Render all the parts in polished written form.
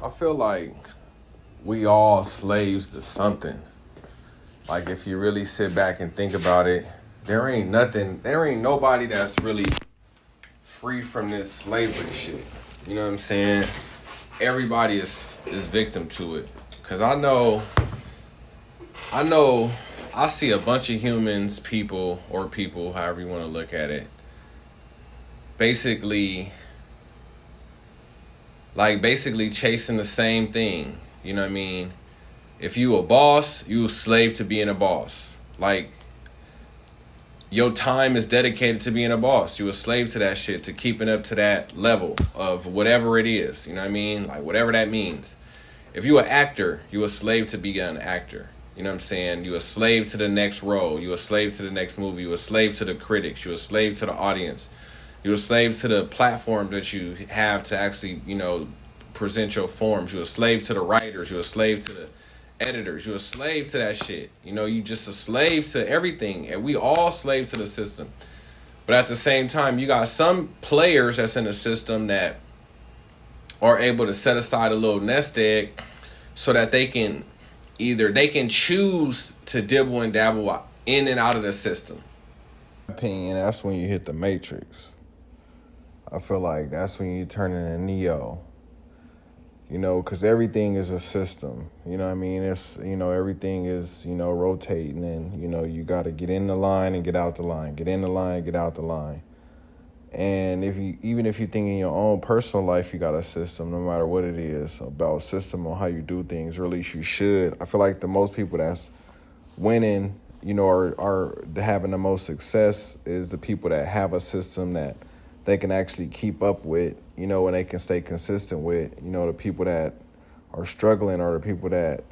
I feel like we all slaves to something. Like if you really sit back and think about it, there ain't nobody that's really free from this slavery shit. You know what I'm saying? Everybody is victim to it. Cause I know I see a bunch of humans, people, however you want to look at it, basically chasing the same thing. You know what I mean? If you a boss, you a slave to being a boss. Like, your time is dedicated to being a boss. You a slave to that shit, to keeping up to that level of whatever it is. You know what I mean? Like, whatever that means. If you an actor, you a slave to be an actor. You know what I'm saying? You a slave to the next role. You a slave to the next movie. You a slave to the critics. You a slave to the audience. You a slave to the platform that you have to actually, present your forms. You a slave to the writers. You a slave to the editors. You a slave to that shit. You just a slave to everything. And we all slaves to the system. But at the same time, you got some players that's in the system that are able to set aside a little nest egg so that they can choose to dibble and dabble in and out of the system. In my opinion, that's when you hit the matrix. I feel like that's when you turn into Neo. Because everything is a system. You know what I mean? It's, everything is, rotating, and, you got to get in the line and get out the line. Get in the line, get out the line. And even if you think in your own personal life, you got a system, no matter what it is, about system on how you do things, or at least you should. I feel like the most people that's winning, are having the most success is the people that have a system that they can actually keep up with, and they can stay consistent with. The people that are struggling are the people that,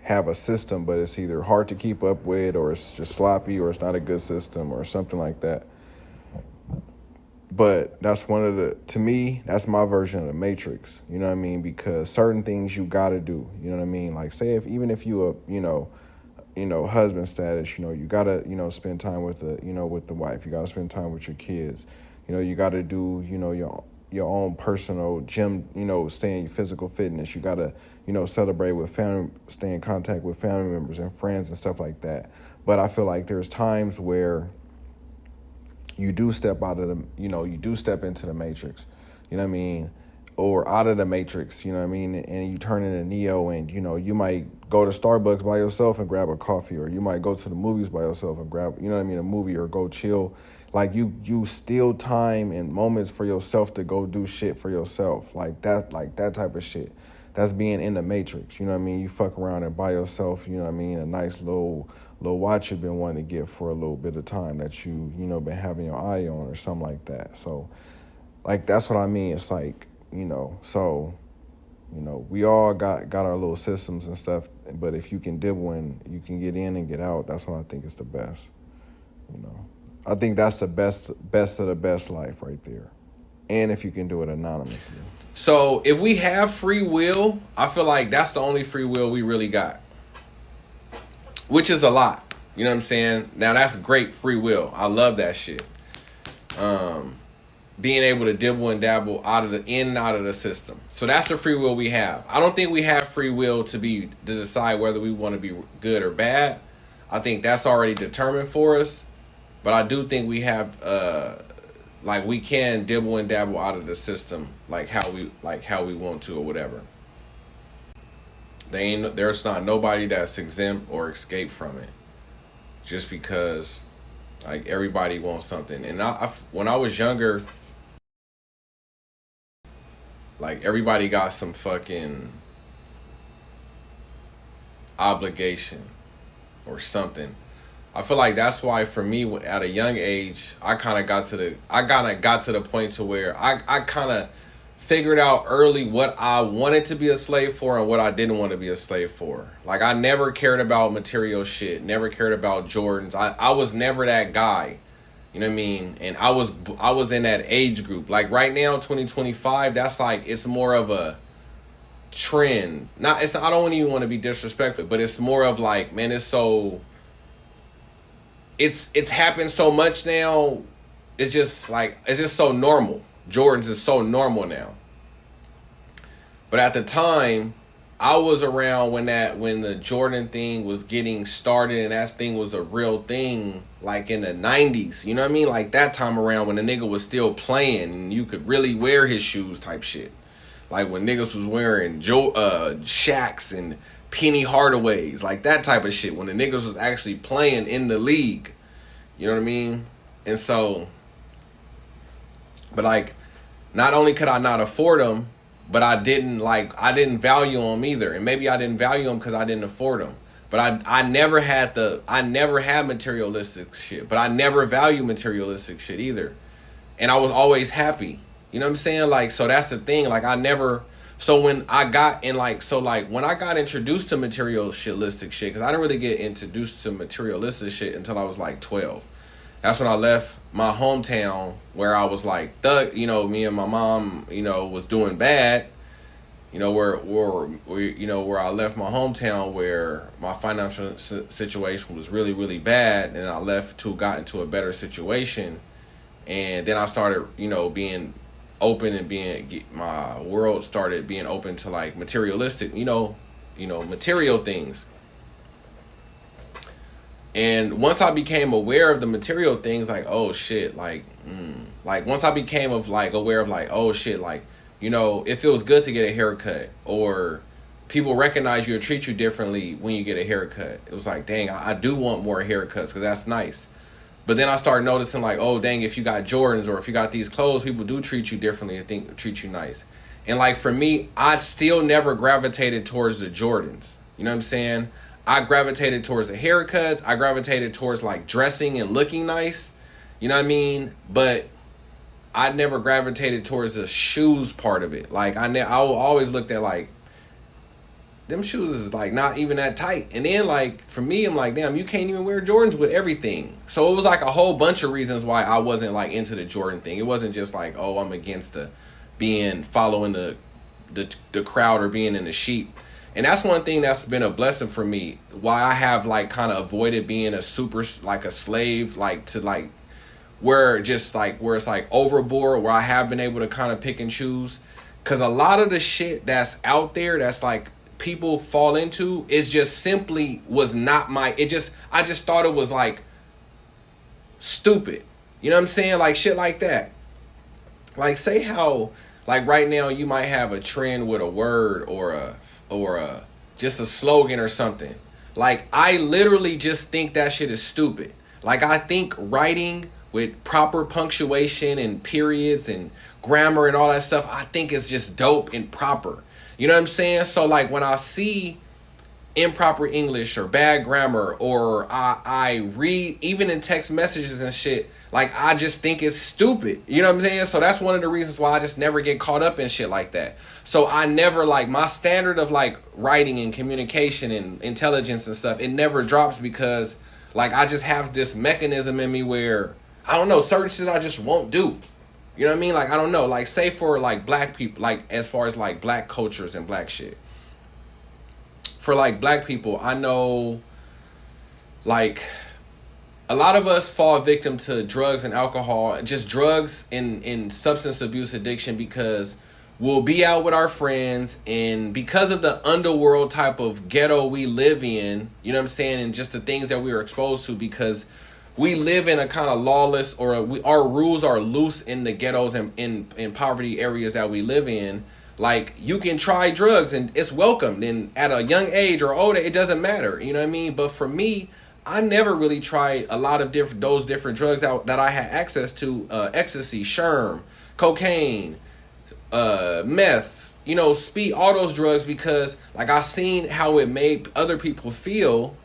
have a system, but it's either hard to keep up with, or it's just sloppy, or it's not a good system, or something like that. But that's to me, that's my version of the Matrix. You know what I mean? Because certain things you got to do. You know what I mean? Like, say even if you a, husband status, you got to, spend time with the wife. You got to spend time with your kids. You got to do, your own personal gym, stay in physical fitness. You got to, celebrate with family, stay in contact with family members and friends and stuff like that. But I feel like there's times where you do step out of the, you do step into the matrix, you know what I mean? Or out of the matrix, you know what I mean? And you turn into Neo, and, you might go to Starbucks by yourself and grab a coffee, or you might go to the movies by yourself and grab, a movie, or go chill. Like, you steal time and moments for yourself to go do shit for yourself. Like that type of shit. That's being in the matrix, you know what I mean? You fuck around and buy yourself, you know what I mean, a nice little watch you've been wanting to get for a little bit of time that you been having your eye on, or something like that. So, like, that's what I mean. It's like, we all got our little systems and stuff, but if you can dibble and you can get in and get out, that's what I think is the best. I think that's the best of the best life right there. And if you can do it anonymously. So if we have free will, I feel like that's the only free will we really got, which is a lot. You know what I'm saying? Now, that's great free will. I love that shit. Being able to dibble and dabble in and out of the system. So that's the free will we have. I don't think we have free will to decide whether we want to be good or bad. I think that's already determined for us. But I do think we have, we can dibble and dabble out of the system, like how we want to, or whatever. There's not nobody that's exempt or escaped from it, just because, like, everybody wants something. And when I was younger, like, everybody got some fucking obligation or something. I feel like that's why, for me, at a young age, I kind of got to the point to where I kind of figured out early what I wanted to be a slave for and what I didn't want to be a slave for. Like, I never cared about material shit, never cared about Jordans. I was never that guy. You know what I mean? And I was in that age group. Like, right now, 2025, that's like, it's more of a trend. I don't even want to be disrespectful, but it's more of like, man, it's happened so much now. It's just so normal. Jordans is so normal now. But at the time, I was around when the Jordan thing was getting started, and that thing was a real thing, like in the 90s. You know what I mean? Like that time around when the nigga was still playing and you could really wear his shoes type shit. Like when niggas was wearing Shaqs and Penny Hardaways, like that type of shit. When the niggas was actually playing in the league. You know what I mean? And so, but like, not only could I not afford them, but I didn't value them either. And maybe I didn't value them because I didn't afford them. But I never had materialistic shit. But I never value materialistic shit either. And I was always happy. You know what I'm saying? Like, so that's the thing. Like, when I got introduced to materialistic shit, because I didn't really get introduced to materialistic shit until I was like 12. That's when I left my hometown where I was like, me and my mom, was doing bad. Where I left my hometown where my financial situation was really, really bad. And I got into a better situation. And then I started, being open and my world started being open to like materialistic, material things. And once I became aware of the material things, like, oh shit, like once I became aware of like, oh shit, like, it feels good to get a haircut, or people recognize you or treat you differently when you get a haircut. It was like, dang, I do want more haircuts because that's nice. But then I started noticing like, oh dang, if you got Jordans or if you got these clothes, people do treat you differently and treat you nice. And like for me, I still never gravitated towards the Jordans. You know what I'm saying? I gravitated towards the haircuts. I gravitated towards like dressing and looking nice. You know what I mean? But I never gravitated towards the shoes part of it. Like I always looked at like, them shoes is like not even that tight. And then like for me, I'm like, damn, you can't even wear Jordans with everything. So it was like a whole bunch of reasons why I wasn't like into the Jordan thing. It wasn't just like, oh, I'm against following the crowd or being in the sheep. And that's one thing that's been a blessing for me. Why I have like kind of avoided being a slave, like to like where it's like overboard, where I have been able to kind of pick and choose. Cause a lot of the shit that's out there that's like people fall into is just simply was not I just thought it was like stupid. You know what I'm saying? Like shit like that. Like say how like right now you might have a trend with a word or a just a slogan or something. Like I literally just think that shit is stupid. Like I think writing with proper punctuation and periods and grammar and all that stuff, I think it's just dope and proper. You know what I'm saying? So like when I see improper English or bad grammar, or I read even in text messages and shit, like I just think it's stupid. You know what I'm saying? So that's one of the reasons why I just never get caught up in shit like that. So I never like my standard of like writing and communication and intelligence and stuff, it never drops because like I just have this mechanism in me where I don't know, certain shit I just won't do. You know what I mean? Like, I don't know, like say for like black people, like as far as like black cultures and black shit. For like black people, I know like a lot of us fall victim to drugs and alcohol, just drugs and substance abuse addiction, because we'll be out with our friends, and because of the underworld type of ghetto we live in, you know what I'm saying, and just the things that we are exposed to, because we live in a kind of lawless, or our rules are loose in the ghettos and in poverty areas that we live in. Like you can try drugs and it's welcomed, and at a young age or older, it doesn't matter. You know what I mean? But for me, I never really tried a lot of those different drugs that I had access to, ecstasy, sherm, cocaine, meth, speed, all those drugs, because like I seen how it made other people feel.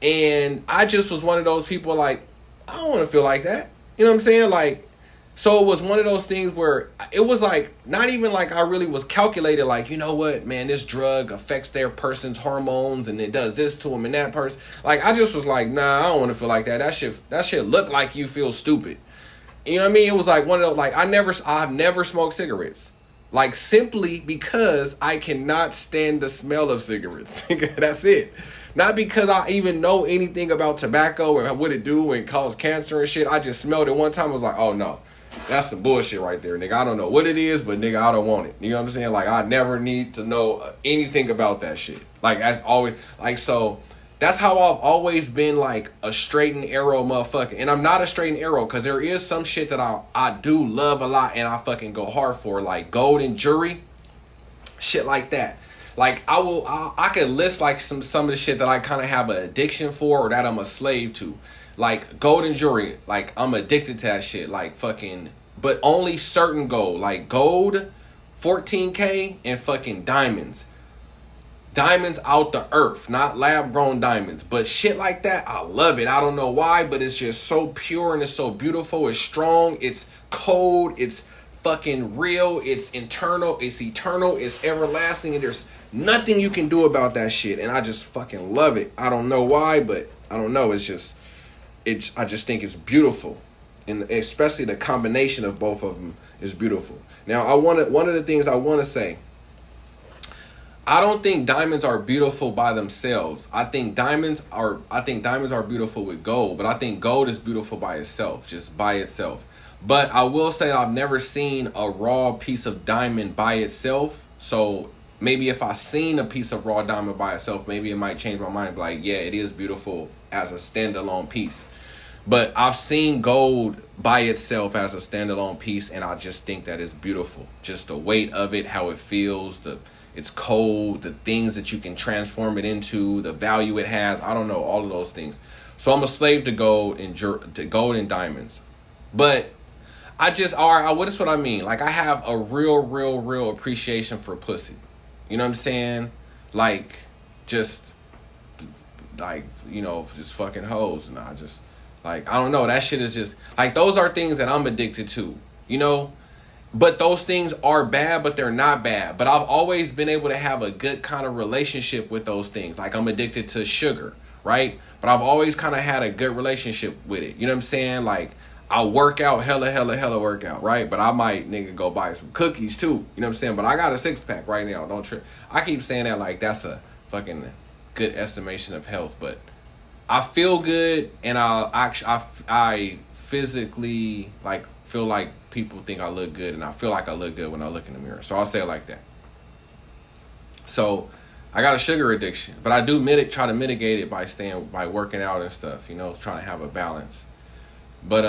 And I just was one of those people like, I don't want to feel like that. You know what I'm saying? Like, so it was one of those things where it was like, not even like I really was calculated, like, you know what, man, this drug affects their person's hormones and it does this to them and that person. Like, I just was like, nah, I don't want to feel like that. That shit look like you feel stupid. You know what I mean? It was like one of those, like, I've never smoked cigarettes. Like, simply because I cannot stand the smell of cigarettes. That's it. Not because I even know anything about tobacco and what it do and cause cancer and shit. I just smelled it one time. I was like, oh no. That's some bullshit right there, nigga. I don't know what it is, but nigga, I don't want it. You know what I'm saying? Like, I never need to know anything about that shit. Like, that's always, like, so that's how I've always been, like, a straight and arrow motherfucker. And I'm not a straight and arrow, because there is some shit that I do love a lot and I fucking go hard for, like gold and jewelry, shit like that. Like, I could list, like, some of the shit that I kind of have an addiction for, or that I'm a slave to. Like, gold and jewelry, like, I'm addicted to that shit. Like, fucking, but only certain gold. Like, gold, 14K, and fucking diamonds. Diamonds out the earth, not lab-grown diamonds. But shit like that, I love it. I don't know why, but it's just so pure and it's so beautiful. It's strong, it's cold, it's fucking real, it's internal, it's eternal, it's everlasting, and there's nothing you can do about that shit. And I just fucking love it. I don't know why, but I don't know. It's just, I just think it's beautiful. And especially the combination of both of them is beautiful. Now, one of the things I want to say, I don't think diamonds are beautiful by themselves. I think diamonds are beautiful with gold, but I think gold is beautiful by itself, just by itself. But I will say I've never seen a raw piece of diamond by itself. So maybe if I seen a piece of raw diamond by itself, maybe it might change my mind. Like, yeah, it is beautiful as a standalone piece. But I've seen gold by itself as a standalone piece, and I just think that it's beautiful. Just the weight of it, how it feels, it's cold, the things that you can transform it into, the value it has. I don't know, all of those things. So I'm a slave to gold and diamonds. But what is what I mean? Like, I have a real appreciation for pussy. You know what I'm saying? Like, just fucking hoes. And I just, like, I don't know. That shit is just, like, those are things that I'm addicted to, you know? But those things are bad, but they're not bad. But I've always been able to have a good kind of relationship with those things. Like, I'm addicted to sugar, right? But I've always kind of had a good relationship with it. You know what I'm saying? Like, I work out, hella workout, right? But I might, nigga, go buy some cookies too. You know what I'm saying? But I got a 6-pack right now. Don't trip. I keep saying that like that's a fucking good estimation of health. But I feel good, and I physically, like, feel like people think I look good, and I feel like I look good when I look in the mirror. So I'll say it like that. So I got a sugar addiction, but I do try to mitigate it by working out and stuff, you know, trying to have a balance. But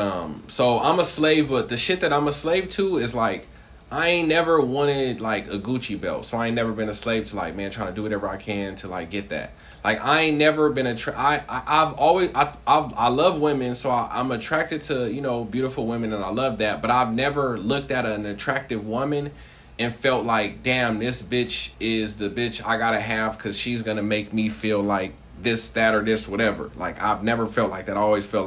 so I'm a slave, but the shit that I'm a slave to is, like, I ain't never wanted, like, a Gucci belt. So I ain't never been a slave to, like, man, trying to do whatever I can to, like, get that. Like, I ain't never been I love women, so I'm attracted to, you know, beautiful women, and I love that. But I've never looked at an attractive woman and felt like, damn, this bitch is the bitch I gotta have because she's gonna make me feel like this, that, or this, whatever. Like, I've never felt like that. I always felt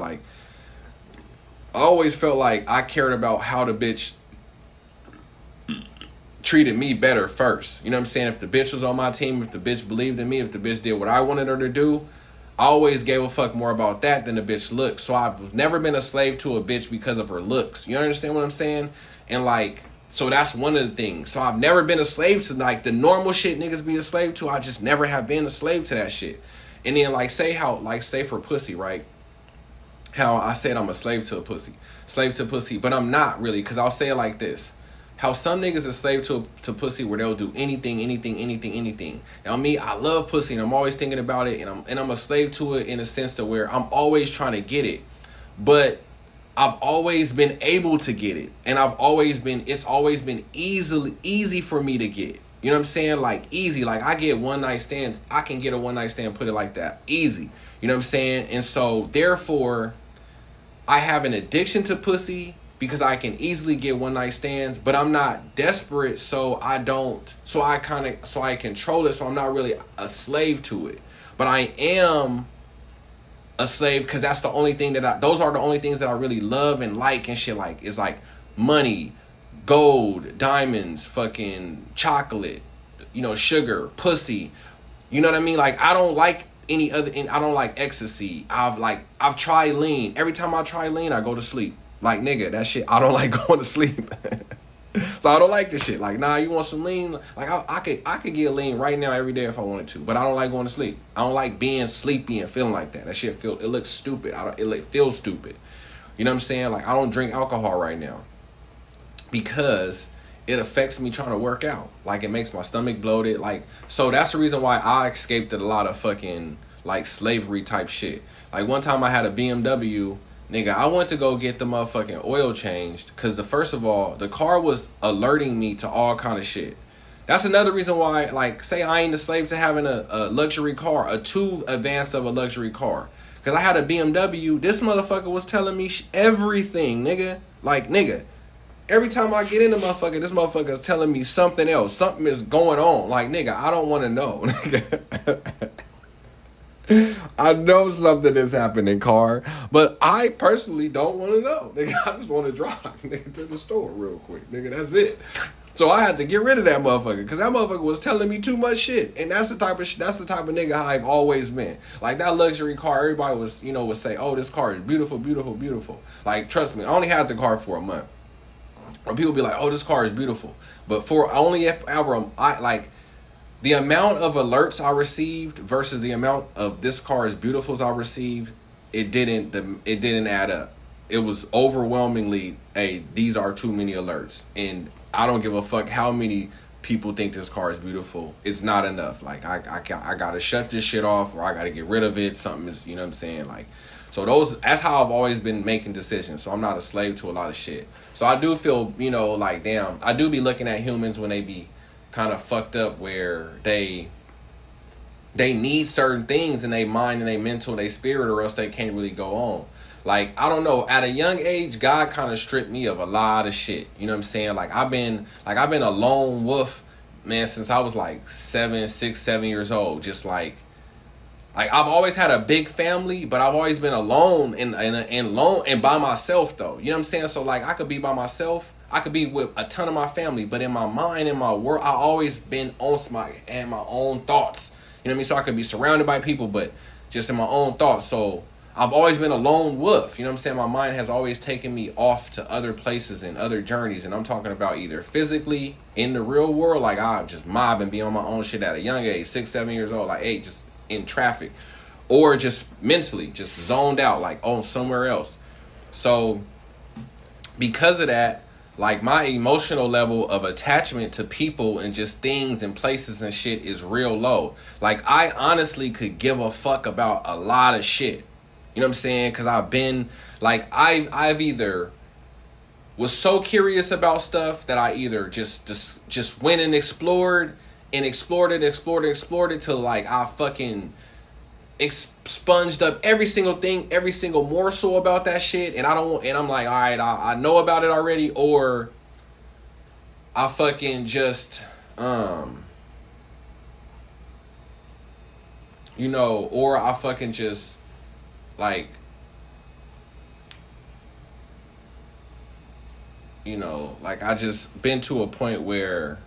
like I cared about how the bitch treated me better first. You know what I'm saying? If the bitch was on my team, if the bitch believed in me, if the bitch did what I wanted her to do, I always gave a fuck more about that than the bitch looks. So I've never been a slave to a bitch because of her looks. You understand what I'm saying? And, like, so that's one of the things. So I've never been a slave to, like, the normal shit niggas be a slave to. I just never have been a slave to that shit. And then, like, say for pussy, right? How I said I'm a slave to pussy, but I'm not really, because I'll say it like this. How some niggas are slave to pussy where they'll do anything. Now me, I love pussy, and I'm always thinking about it, and I'm a slave to it in a sense to where I'm always trying to get it. But I've always been able to get it, and it's always been easy for me to get. You know what I'm saying? Like, easy. Like, I get one night stands. I can get a one night stand, put it like that. Easy. You know what I'm saying? And so therefore, I have an addiction to pussy because I can easily get one night stands, but I'm not desperate, so I control it, so I'm not really a slave to it. But I am a slave because those are the only things that I really love and like and shit. Like, it's like money, gold, diamonds, fucking chocolate, you know, sugar, pussy. You know what I mean? Like, I don't like any other, and I don't like ecstasy. I've tried lean. Every time I try lean, I go to sleep. Like, nigga, that shit, I don't like going to sleep. So I don't like this shit. Like, nah, you want some lean? Like, I could get lean right now every day if I wanted to, but I don't like going to sleep. I don't like being sleepy and feeling like that. That shit it looks stupid. It feels stupid. You know what I'm saying? Like, I don't drink alcohol right now. because it affects me trying to work out. Like, it makes my stomach bloated. Like, so that's the reason why I escaped a lot of fucking like slavery type shit. Like, one time I had a BMW, nigga, I went to go get the motherfucking oil changed because first of all, the car was alerting me to all kind of shit. That's another reason why, like, say I ain't a slave to having a luxury car, a too advanced of a luxury car. Because I had a BMW, this motherfucker was telling me everything, nigga. Like, nigga, every time I get in the motherfucker, this motherfucker is telling me something else. Something is going on. Like, nigga, I don't want to know, nigga. I know something is happening, car, but I personally don't want to know. Nigga, I just want to drive, nigga, to the store real quick. Nigga, that's it. So I had to get rid of that motherfucker because that motherfucker was telling me too much shit. And that's the type of nigga I've always been. Like, that luxury car, everybody was, would say, oh, this car is beautiful, beautiful, beautiful. Like, trust me, I only had the car for a month. Or people be like, oh, this car is beautiful. But for only ever, the amount of alerts I received versus the amount of this car is beautiful as I received, it didn't add up. It was overwhelmingly, hey, these are too many alerts. And I don't give a fuck how many people think this car is beautiful. It's not enough. Like, I gotta shut this shit off, or I gotta get rid of it. Something is, you know what I'm saying? Like, so that's how I've always been making decisions. So I'm not a slave to a lot of shit. So I do feel, like, damn, I do be looking at humans when they be kind of fucked up, where they need certain things in their mind and their mental and their spirit, or else they can't really go on. Like, I don't know, at a young age, God kind of stripped me of a lot of shit. You know what I'm saying? Like, I've been a lone wolf, man, since I was like 6, 7 years old. Just like I've always had a big family, but I've always been alone and by myself, though. You know what I'm saying? So, like, I could be by myself. I could be with a ton of my family, but in my mind, in my world, I always been and my own thoughts. You know what I mean? So I could be surrounded by people, but just in my own thoughts. So I've always been a lone wolf. You know what I'm saying? My mind has always taken me off to other places and other journeys. And I'm talking about either physically in the real world, like I just mob and be on my own shit at a young age, 6, 7 years old, like, hey, just in traffic, or just mentally, just zoned out, like, oh, somewhere else. So because of that, like, my emotional level of attachment to people and just things and places and shit is real low. Like, I honestly could give a fuck about a lot of shit. You know what I'm saying? Because I've been, like, I've either was so curious about stuff that I either just went and explored it till, like, I fucking expunged up every single thing, every single morsel about that shit, and I'm like, all right, I know about it already, or I fucking just, or I fucking just, like, like, I just been to a point where,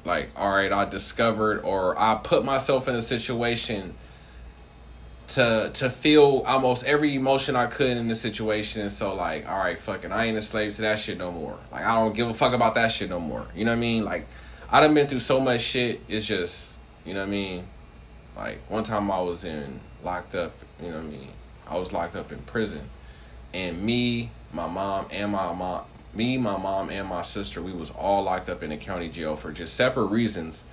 like, all right, I discovered, or I put myself in a situation to feel almost every emotion I could in the situation. And so, like, all right, fucking, I ain't a slave to that shit no more. Like, I don't give a fuck about that shit no more. You know what I mean? Like, I done been through so much shit. It's just, you know what I mean? Like, one time I was locked up, you know what I mean? I was locked up in prison. And my mom, and my sister, we was all locked up in the county jail for just separate reasons,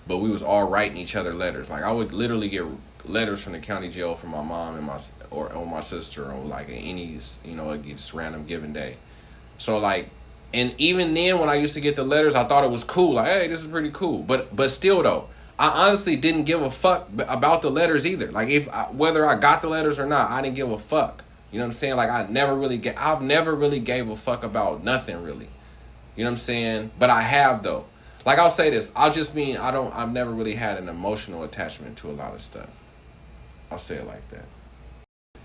but we was all writing each other letters. Like, I would literally get letters from the county jail from my mom and my sister on, like, any, just random given day. So, like, and even then when I used to get the letters, I thought it was cool. Like, hey, this is pretty cool. But still, though, I honestly didn't give a fuck about the letters either. Like, whether I got the letters or not, I didn't give a fuck. You know what I'm saying? Like, I've never really gave a fuck about nothing, really. You know what I'm saying? But I have, though. Like, I'll say this. I've never really had an emotional attachment to a lot of stuff. I'll say it like that.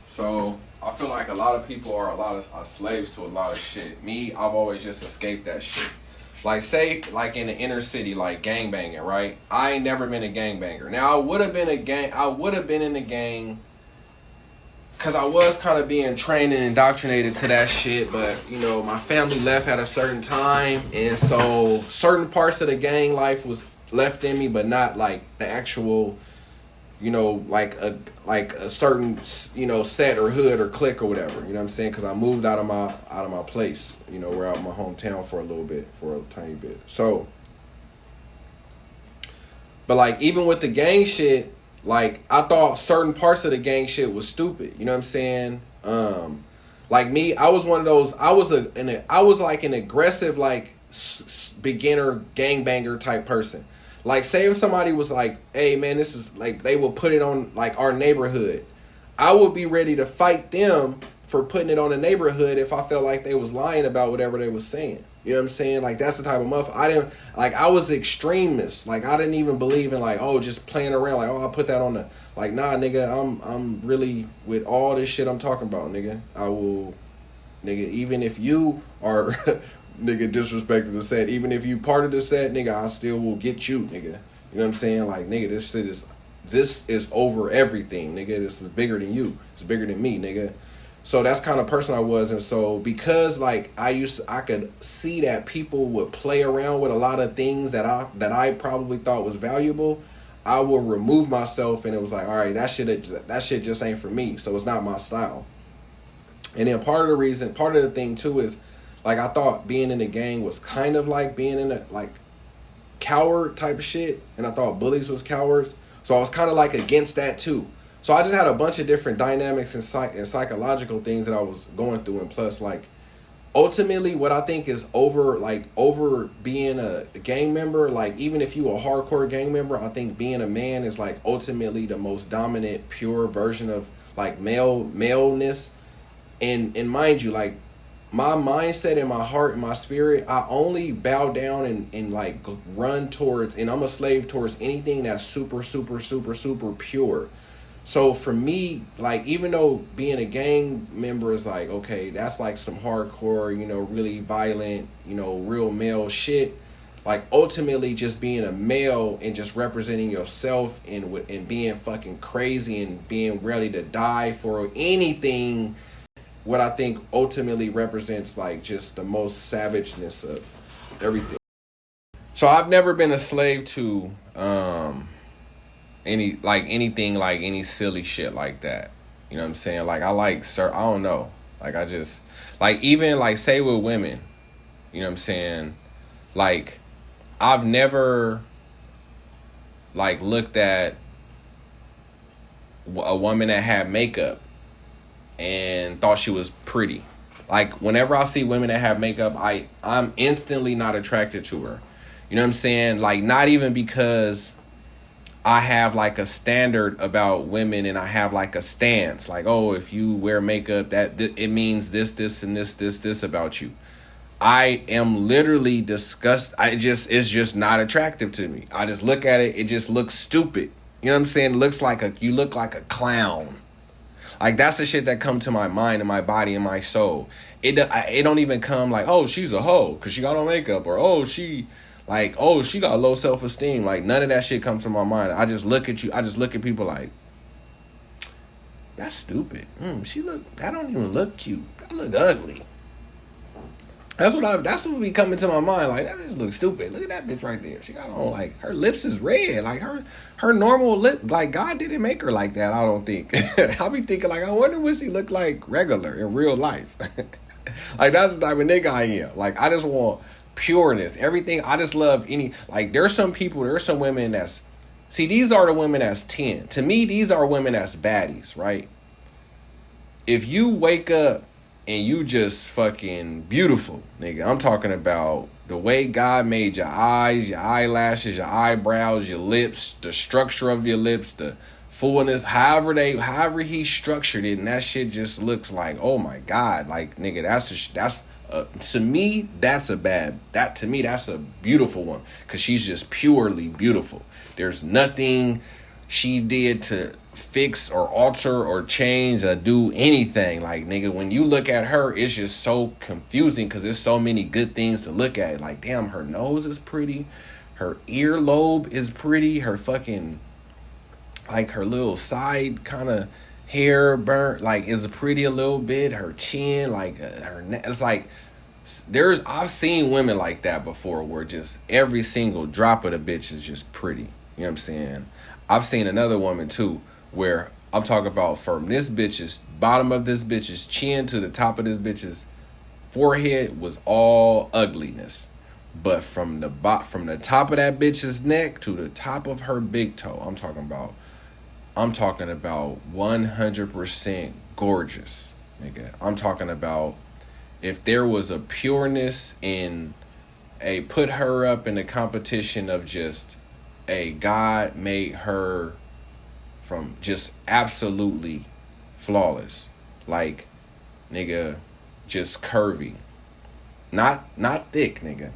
So, I feel like a lot of people are slaves to a lot of shit. Me, I've always just escaped that shit. Like, say, like, in the inner city, like, gangbanging, right? I ain't never been a gangbanger. Now, I would have been in a gang, because I was kind of being trained and indoctrinated to that shit, but, my family left at a certain time, and so certain parts of the gang life was left in me, but not, like, the actual, you know, like a certain, you know, set or hood or clique or whatever. You know what I'm saying? Because I moved out of my place. You know, we're out of my hometown for a little bit, for a tiny bit. So, but like even with the gang shit, like I thought certain parts of the gang shit was stupid. You know what I'm saying? Like me, I was one of those. I was like an aggressive, like beginner gangbanger type person. Like, say if somebody was like, "Hey man, this is like," they will put it on like our neighborhood. I would be ready to fight them for putting it on the neighborhood if I felt like they was lying about whatever they was saying. You know what I'm saying? Like that's the type of motherfucker. I was extremist. Like I didn't even believe in like, oh, just playing around. Like, oh, I put that on the, like, nah, nigga, I'm really with all this shit I'm talking about, nigga. I will, nigga, even if you are nigga disrespected the set, even if you part of the set, nigga, I still will get you, nigga. You know what I'm saying? Like, nigga, this is over everything, nigga. This is bigger than you. It's bigger than me, nigga. So that's kind of person I was. And so because like I could see that people would play around with a lot of things that I probably thought was valuable, I will remove myself, and it was like, all right, that shit just ain't for me. So it's not my style. And then part of the thing too is like I thought being in the gang was kind of like being in a like coward type of shit, and I thought bullies was cowards. So I was kind of like against that too. So I just had a bunch of different dynamics and psychological things that I was going through. And plus, like, ultimately what I think is over being a gang member, like even if you a hardcore gang member, I think being a man is like ultimately the most dominant, pure version of like maleness. And mind you, like my mindset and my heart and my spirit, I only bow down and like run towards, and I'm a slave towards anything that's super, super, super, super pure. So for me, like, even though being a gang member is like, okay, that's like some hardcore, you know, really violent, you know, real male shit. Like ultimately just being a male and just representing yourself and being fucking crazy and being ready to die for anything, what I think ultimately represents like just the most savageness of everything. So I've never been a slave to anything like any silly shit like that. You know what I'm saying? Like I don't know. Like I just like even like say with women, you know what I'm saying? Like I've never like looked at a woman that had makeup and thought she was pretty. Like whenever I see women that have makeup, I'm instantly not attracted to her. You know what I'm saying? Like not even because I have like a standard about women and I have like a stance like, oh, if you wear makeup that it means this and this about you. I am literally disgusted. It's just not attractive to me. I just look at it. It just looks stupid. You know what I'm saying? You look like a clown. Like that's the shit that come to my mind and my body and my soul. It don't even come like, oh, she's a hoe because she got on makeup, or oh, she got low self-esteem. Like none of that shit comes to my mind. I just look at you. I just look at people like, that's stupid. That don't even look cute. That look ugly. That's what be coming to my mind. Like that just looks stupid. Look at that bitch right there. She got on like her lips is red. Like her normal lip. Like God didn't make her like that. I don't think. I'll be thinking like I wonder what she look like regular in real life. Like that's the type of nigga I am. Like I just want pureness. Everything. I just love like there's some women these are the women that's 10. To me, these are women that's baddies, right? If you wake up and you just fucking beautiful, nigga. I'm talking about the way God made your eyes, your eyelashes, your eyebrows, your lips, the structure of your lips, the fullness, however he structured it, and that shit just looks like, oh my God, like nigga, to me that's a beautiful one, because she's just purely beautiful. There's nothing she did to fix or alter or change or do anything. Like nigga, when you look at her, it's just so confusing because there's so many good things to look at. Like damn, her nose is pretty, her earlobe is pretty, her fucking like her little side kind of hair burnt like is pretty a little bit, her chin, like her neck. It's like I've seen women like that before where just every single drop of the bitch is just pretty. You know what I'm saying? I've seen another woman too, where I'm talking about from this bitch's bottom of this bitch's chin to the top of this bitch's forehead was all ugliness. But from the top of that bitch's neck to the top of her big toe, I'm talking about 100% gorgeous, nigga. I'm talking about if there was a pureness in put her up in a competition of just God made her from just absolutely flawless. Like, nigga, just curvy. Not thick, nigga.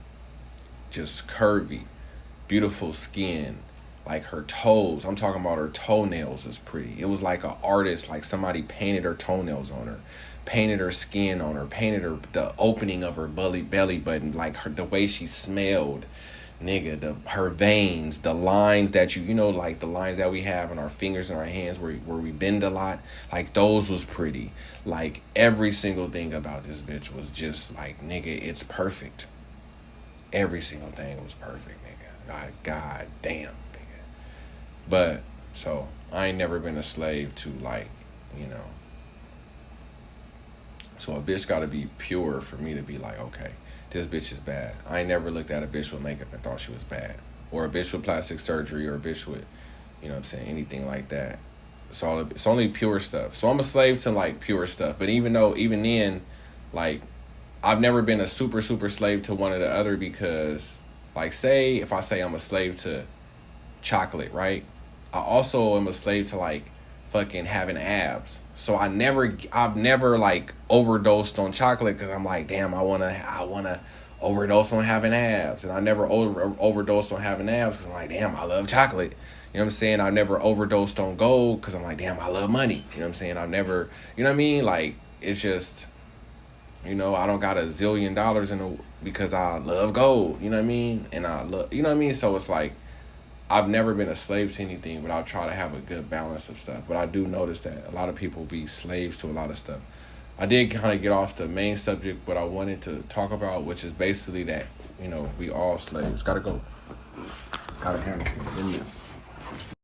Just curvy. Beautiful skin. Like her toes. I'm talking about her toenails is pretty. It was like an artist, like somebody painted her toenails on her. Painted her skin on her. Painted her the opening of her belly button. Like the way she smelled. Nigga, her veins, the lines that you know, like the lines that we have in our fingers and our hands where we bend a lot, like those was pretty. Like every single thing about this bitch was just like, nigga, it's perfect. Every single thing was perfect, nigga. Like, god damn, nigga. But so I ain't never been a slave to, like, you know. So a bitch gotta be pure for me to be like, okay, this bitch is bad. I ain't never looked at a bitch with makeup and thought she was bad. Or a bitch with plastic surgery, or a bitch with, you know what I'm saying, anything like that. It's only pure stuff. So I'm a slave to, like, pure stuff. But even then, like, I've never been a super slave to one or the other, because, like, say if I say I'm a slave to chocolate, right? I also am a slave to, like, fucking having abs. So I've never like overdosed on chocolate because I'm like, damn, I wanna overdose on having abs. And I never overdosed on having abs because I'm like, damn, I love chocolate. You know what I'm saying? I never overdosed on gold because I'm like, damn, I love money. You know what I'm saying? I've never, you know what I mean? Like, it's just, you know, I don't got $1 zillion because I love gold. You know what I mean? And I love, you know what I mean? So it's like, I've never been a slave to anything, but I'll try to have a good balance of stuff. But I do notice that a lot of people be slaves to a lot of stuff. I did kind of get off the main subject, but I wanted to talk about, which is basically that, you know, we all slaves. Gotta go. Gotta handle some business.